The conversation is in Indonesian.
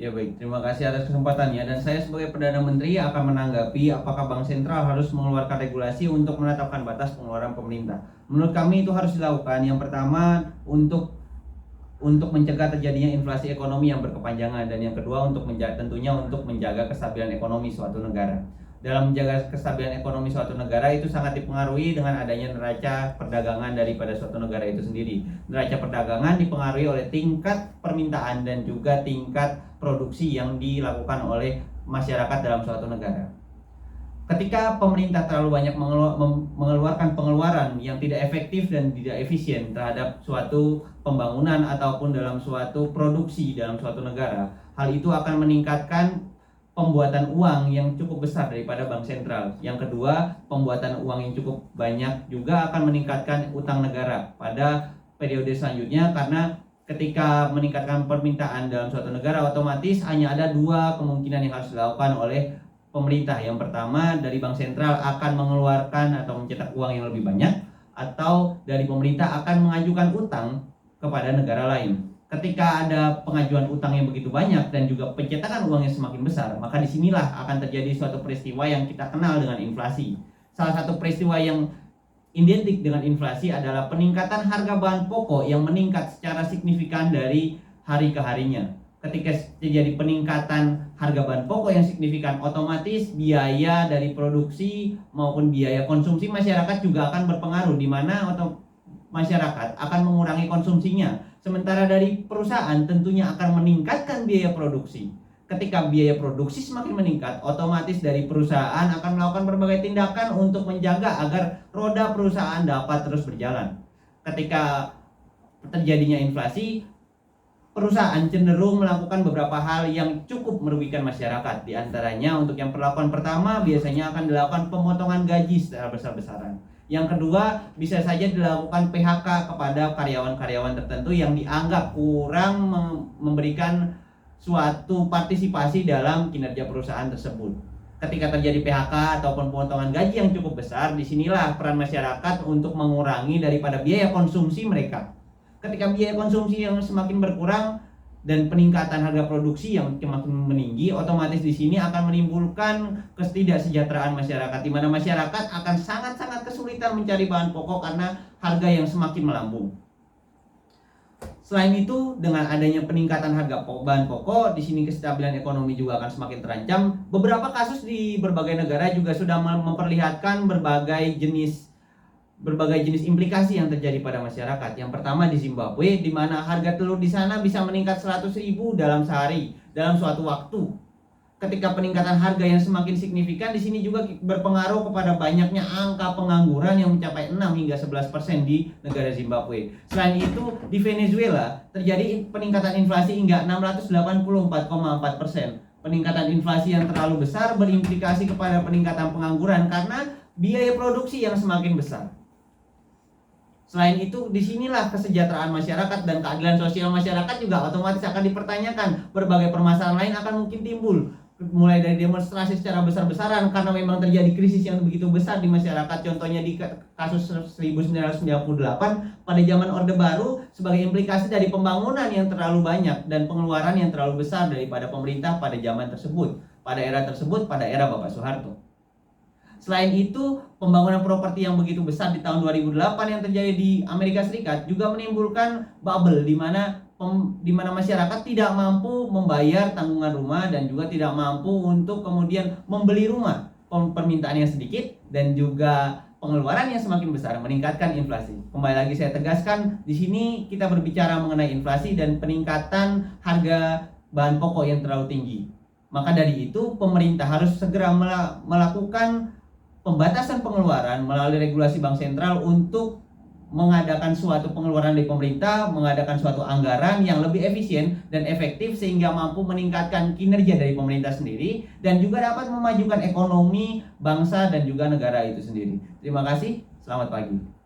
Ya baik, terima kasih atas kesempatannya. Dan saya sebagai Perdana Menteri akan menanggapi apakah Bank Sentral harus mengeluarkan regulasi untuk menetapkan batas pengeluaran pemerintah. Menurut kami itu harus dilakukan. Yang pertama untuk mencegah terjadinya inflasi ekonomi yang berkepanjangan, dan yang kedua tentunya untuk menjaga kestabilan ekonomi suatu negara. Dalam menjaga kestabilan ekonomi suatu negara itu sangat dipengaruhi dengan adanya neraca perdagangan daripada suatu negara itu sendiri. Neraca perdagangan dipengaruhi oleh tingkat permintaan dan juga tingkat produksi yang dilakukan oleh masyarakat dalam suatu negara. Ketika pemerintah terlalu banyak mengeluarkan pengeluaran yang tidak efektif dan tidak efisien terhadap suatu pembangunan ataupun dalam suatu produksi dalam suatu negara, hal itu akan meningkatkan pembuatan uang yang cukup besar daripada bank sentral. Yang kedua, pembuatan uang yang cukup banyak juga akan meningkatkan utang negara pada periode selanjutnya, karena ketika meningkatkan permintaan dalam suatu negara, otomatis hanya ada dua kemungkinan yang harus dilakukan oleh pemerintah. Yang pertama, dari bank sentral akan mengeluarkan atau mencetak uang yang lebih banyak, atau dari pemerintah akan mengajukan utang kepada negara lain. Ketika ada pengajuan utang yang begitu banyak dan juga pencetakan uang yang semakin besar, maka disinilah akan terjadi suatu peristiwa yang kita kenal dengan inflasi. Salah satu peristiwa yang identik dengan inflasi adalah peningkatan harga bahan pokok yang meningkat secara signifikan dari hari ke harinya. Ketika terjadi peningkatan harga bahan pokok yang signifikan, otomatis biaya dari produksi maupun biaya konsumsi masyarakat juga akan berpengaruh, di mana masyarakat akan mengurangi konsumsinya. Sementara dari perusahaan tentunya akan meningkatkan biaya produksi. Ketika biaya produksi semakin meningkat, otomatis dari perusahaan akan melakukan berbagai tindakan untuk menjaga agar roda perusahaan dapat terus berjalan. Ketika terjadinya inflasi, perusahaan cenderung melakukan beberapa hal yang cukup merugikan masyarakat. Di antaranya, untuk yang perlakuan pertama biasanya akan dilakukan pemotongan gaji secara besar-besaran. Yang kedua, bisa saja dilakukan PHK kepada karyawan-karyawan tertentu yang dianggap kurang memberikan suatu partisipasi dalam kinerja perusahaan tersebut. Ketika terjadi PHK ataupun pemotongan gaji yang cukup besar, disinilah peran masyarakat untuk mengurangi daripada biaya konsumsi mereka. Ketika biaya konsumsi yang semakin berkurang dan peningkatan harga produksi yang semakin meninggi, otomatis di sini akan menimbulkan ketidaksejahteraan masyarakat, di mana masyarakat akan sangat-sangat kesulitan mencari bahan pokok karena harga yang semakin melambung. Selain itu, dengan adanya peningkatan harga bahan pokok, di sini kestabilan ekonomi juga akan semakin terancam. Beberapa kasus di berbagai negara juga sudah memperlihatkan berbagai jenis implikasi yang terjadi pada masyarakat. Yang pertama di Zimbabwe, di mana harga telur di sana bisa meningkat 100.000 dalam sehari, dalam suatu waktu. Ketika peningkatan harga yang semakin signifikan, di sini juga berpengaruh kepada banyaknya angka pengangguran yang mencapai 6 hingga 11% di negara Zimbabwe. Selain itu, di Venezuela terjadi peningkatan inflasi hingga 684,4%. Peningkatan inflasi yang terlalu besar berimplikasi kepada peningkatan pengangguran karena biaya produksi yang semakin besar. Selain itu, disinilah kesejahteraan masyarakat dan keadilan sosial masyarakat juga otomatis akan dipertanyakan. Berbagai permasalahan lain akan mungkin timbul, mulai dari demonstrasi secara besar-besaran karena memang terjadi krisis yang begitu besar di masyarakat. Contohnya di kasus 1998 pada zaman Orde Baru, sebagai implikasi dari pembangunan yang terlalu banyak dan pengeluaran yang terlalu besar daripada pemerintah pada zaman tersebut, pada era Bapak Soeharto. Selain itu, pembangunan properti yang begitu besar di tahun 2008 yang terjadi di Amerika Serikat juga menimbulkan bubble di mana masyarakat tidak mampu membayar tanggungan rumah dan juga tidak mampu untuk kemudian membeli rumah. Permintaan yang sedikit dan juga pengeluaran yang semakin besar meningkatkan inflasi. Kembali lagi saya tegaskan, di sini kita berbicara mengenai inflasi dan peningkatan harga bahan pokok yang terlalu tinggi. Maka dari itu, pemerintah harus segera melakukan pembatasan pengeluaran melalui regulasi bank sentral untuk mengadakan suatu pengeluaran dari pemerintah, mengadakan suatu anggaran yang lebih efisien dan efektif sehingga mampu meningkatkan kinerja dari pemerintah sendiri dan juga dapat memajukan ekonomi bangsa dan juga negara itu sendiri. Terima kasih, selamat pagi.